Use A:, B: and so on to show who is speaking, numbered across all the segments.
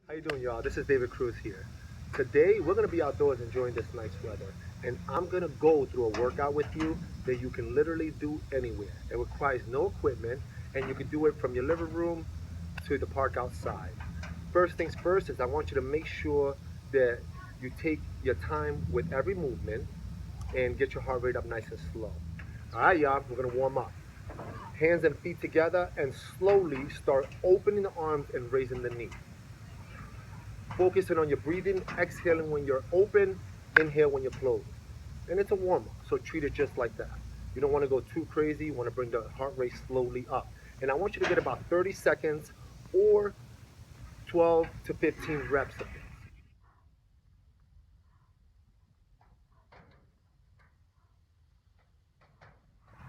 A: How you doing, y'all? This is David Cruz here. Today, we're going to be outdoors enjoying this nice weather. And I'm going to go through a workout with you that you can literally do anywhere. It requires no equipment, and you can do it from your living room to the park outside. First things first is I want you to make sure that you take your time with every movement and get your heart rate up nice and slow. All right, y'all, we're going to warm up. Hands and feet together, and slowly start opening the arms and raising the knee. Focusing on your breathing, exhaling when you're open, inhale when you're closed. And it's a warm-up, so treat it just like that. You don't want to go too crazy, you want to bring the heart rate slowly up. And I want you to get about 30 seconds or 12 to 15 reps of this.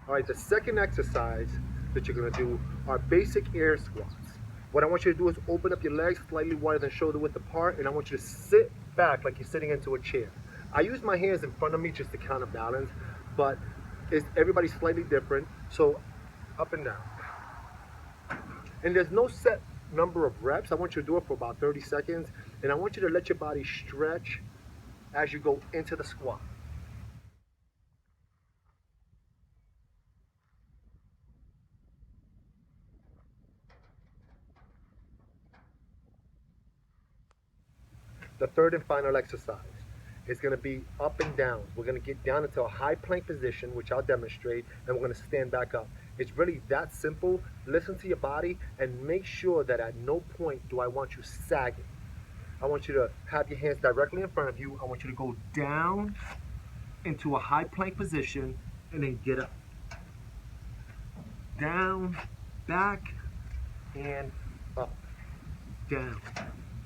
A: All right, the second exercise that you're gonna do are basic air squats. What I want you to do is open up your legs slightly wider than shoulder width apart, and I want you to sit back like you're sitting into a chair. I use my hands in front of me just to counterbalance, but everybody's slightly different, so up and down. And there's no set number of reps. I want you to do it for about 30 seconds, and I want you to let your body stretch as you go into the squat. The third and final exercise is going to be up and down. We're going to get down into a high plank position, which I'll demonstrate, and we're going to stand back up. It's really that simple. Listen to your body and make sure that at no point do I want you sagging. I want you to have your hands directly in front of you. I want you to go down into a high plank position and then get up. Down, back, and up. Down,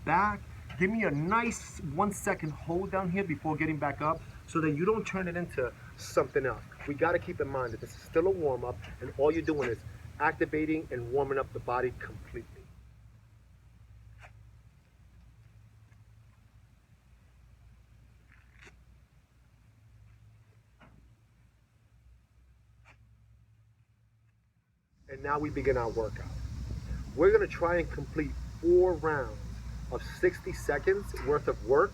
A: back. Give me a nice 1 second hold down here before getting back up so that you don't turn it into something else. We got to keep in mind that this is still a warm-up, and all you're doing is activating and warming up the body completely. And now we begin our workout. We're going to try and complete 4 rounds of 60 seconds worth of work,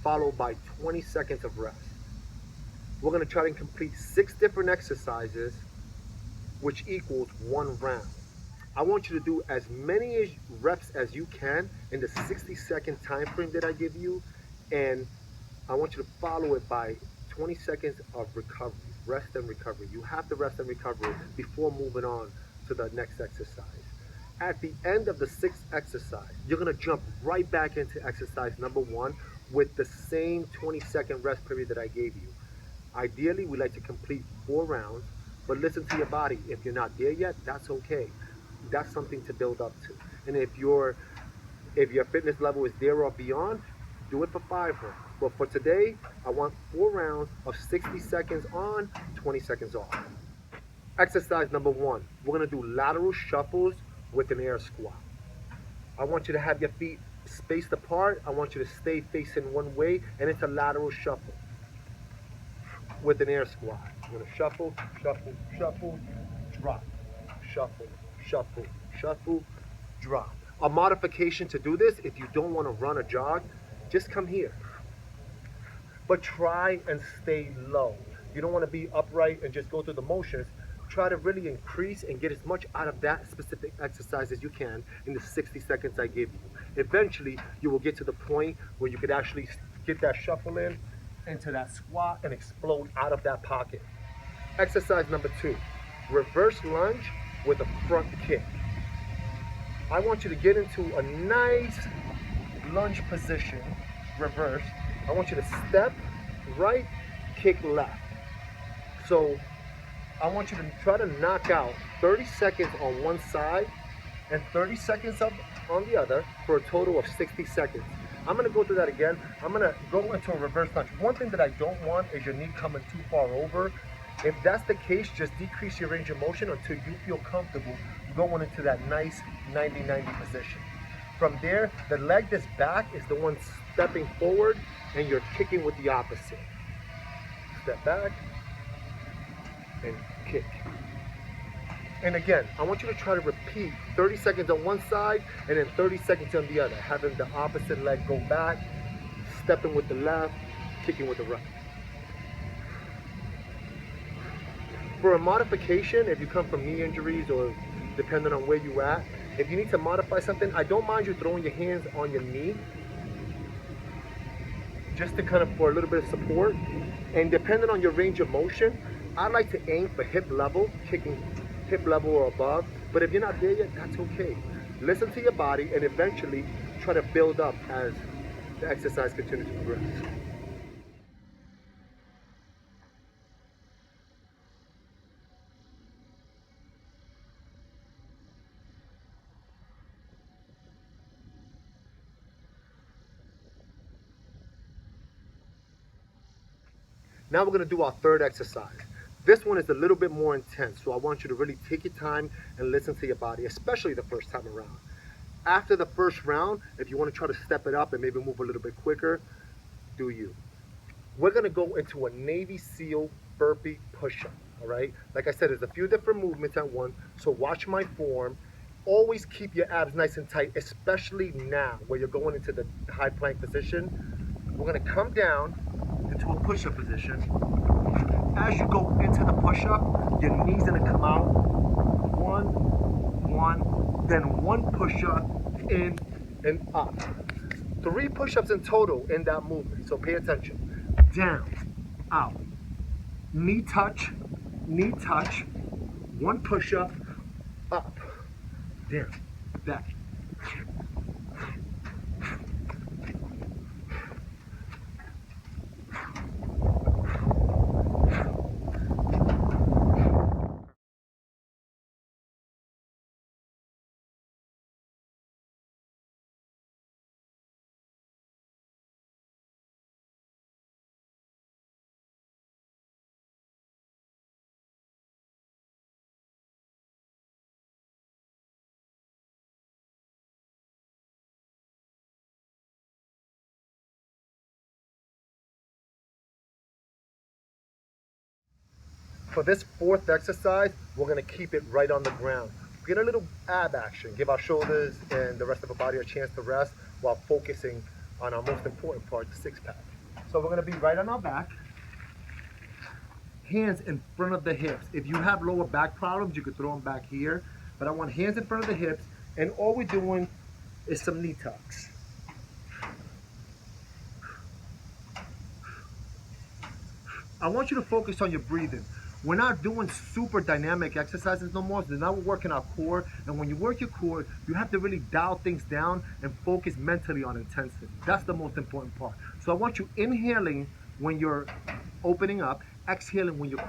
A: followed by 20 seconds of rest. We're going to try and complete 6 different exercises, which equals 1 round. I want you to do as many reps as you can in the 60-second time frame that I give you, and I want you to follow it by 20 seconds of recovery, rest and recovery. You have to rest and recover before moving on to the next exercise. At the end of the 6th exercise, you're going to jump right back into exercise number 1 with the same 20-second rest period that I gave you. Ideally, we like to complete 4 rounds, but listen to your body. If you're not there yet, that's okay. That's something to build up to. And if your fitness level is there or beyond, do it for 5 rounds. But for today, I want 4 rounds of 60 seconds on, 20 seconds off. Exercise number 1, we're going to do lateral shuffles with an air squat. I want you to have your feet spaced apart. I want you to stay facing one way, and it's a lateral shuffle with an air squat. You're going to shuffle, shuffle, shuffle, drop, shuffle, shuffle, shuffle, drop. A modification to do this, if you don't want to run or jog, just come here. But try and stay low. You don't want to be upright and just go through the motions. Try to really increase and get as much out of that specific exercise as you can in the 60 seconds I give you. Eventually, you will get to the point where you could actually get that shuffle in into that squat and explode out of that pocket. Exercise number 2, reverse lunge with a front kick. I want you to get into a nice lunge position, reverse. I want you to step right, kick left. So I want you to try to knock out 30 seconds on one side and 30 seconds up on the other for a total of 60 seconds. I'm going to go through that again. I'm going to go into a reverse lunge. One thing that I don't want is your knee coming too far over. If that's the case, just decrease your range of motion until you feel comfortable going into that nice 90-90 position. From there, the leg that's back is the one stepping forward, and you're kicking with the opposite. Step back and kick. And again, I want you to try to repeat 30 seconds on one side and then 30 seconds on the other, having the opposite leg go back, stepping with the left, kicking with the right. For a modification, if you come from knee injuries or depending on where you at, if you need to modify something, I don't mind you throwing your hands on your knee just to kind of for a little bit of support. And depending on your range of motion, I like to aim for hip level, kicking hip level or above. But if you're not there yet, that's okay. Listen to your body and eventually try to build up as the exercise continues to progress. Now we're gonna do our third exercise. This one is a little bit more intense, so I want you to really take your time and listen to your body, especially the first time around. After the first round, if you want to try to step it up and maybe move a little bit quicker, do you. We're gonna go into a Navy SEAL burpee push-up, all right? Like I said, there's a few different movements at once, so watch my form. Always keep your abs nice and tight, especially now where you're going into the high plank position. We're gonna come down into a push-up position. As you go into the push-up, your knee's gonna come out. One, then one push-up, in and up. 3 push-ups in total in that movement, so pay attention. Down, out, knee touch, 1 push-up, up, down, back. For this 4th exercise, we're gonna keep it right on the ground. Get a little ab action, give our shoulders and the rest of our body a chance to rest while focusing on our most important part, the 6-pack. So we're gonna be right on our back, hands in front of the hips. If you have lower back problems, you could throw them back here, but I want hands in front of the hips, and all we're doing is some knee tucks. I want you to focus on your breathing. We're not doing super dynamic exercises no more. So now we're working our core. And when you work your core, you have to really dial things down and focus mentally on intensity. That's the most important part. So I want you inhaling when you're opening up, exhaling when you're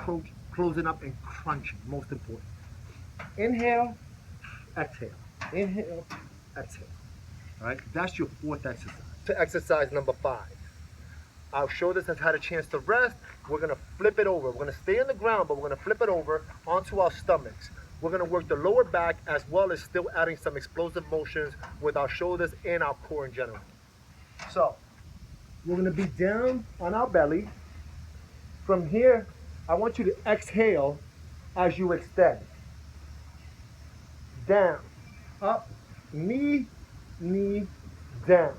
A: closing up and crunching, most important. Inhale, exhale. Inhale, exhale. All right, that's your 4th exercise. To exercise number 5. Our shoulders have had a chance to rest. We're gonna flip it over. We're gonna stay on the ground, but we're gonna flip it over onto our stomachs. We're gonna work the lower back as well as still adding some explosive motions with our shoulders and our core in general. So, we're gonna be down on our belly. From here, I want you to exhale as you extend. Down, up, knee, down.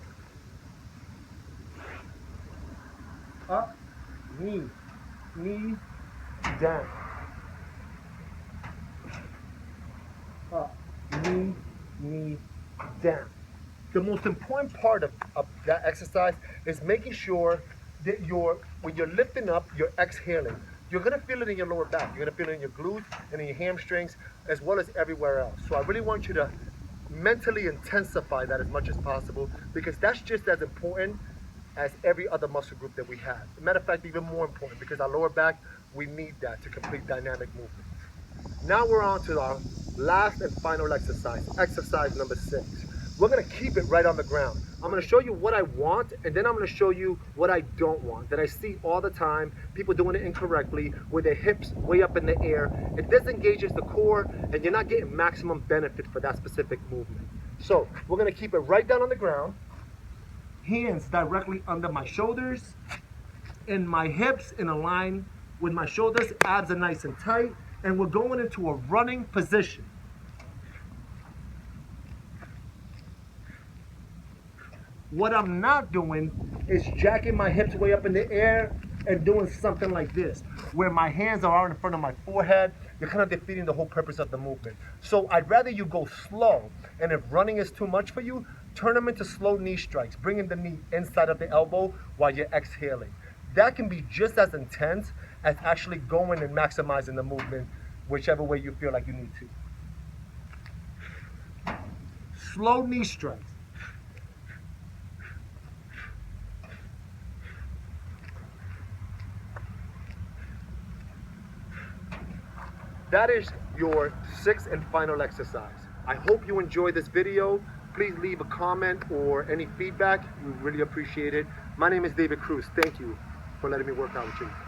A: Up, knee, down. Up, knee, down. The most important part of that exercise is making sure that when you're lifting up, you're exhaling. You're gonna feel it in your lower back. You're gonna feel it in your glutes and in your hamstrings, as well as everywhere else. So I really want you to mentally intensify that as much as possible, because that's just as important as every other muscle group that we have. As a matter of fact, even more important, because our lower back, we need that to complete dynamic movements. Now we're on to our last and final exercise, exercise number 6. We're gonna keep it right on the ground. I'm gonna show you what I want, and then I'm gonna show you what I don't want, that I see all the time, people doing it incorrectly, with their hips way up in the air. It disengages the core, and you're not getting maximum benefit for that specific movement. So we're gonna keep it right down on the ground, hands directly under my shoulders, and my hips in a line with my shoulders, abs are nice and tight, and we're going into a running position. What I'm not doing is jacking my hips way up in the air and doing something like this, where my hands are in front of my forehead. You're kind of defeating the whole purpose of the movement. So I'd rather you go slow, and if running is too much for you, turn them into slow knee strikes, bringing the knee inside of the elbow while you're exhaling. That can be just as intense as actually going and maximizing the movement, whichever way you feel like you need to. Slow knee strikes. That is your sixth and final exercise. I hope you enjoyed this video. Please leave a comment or any feedback. We really appreciate it. My name is David Cruz. Thank you for letting me work out with you.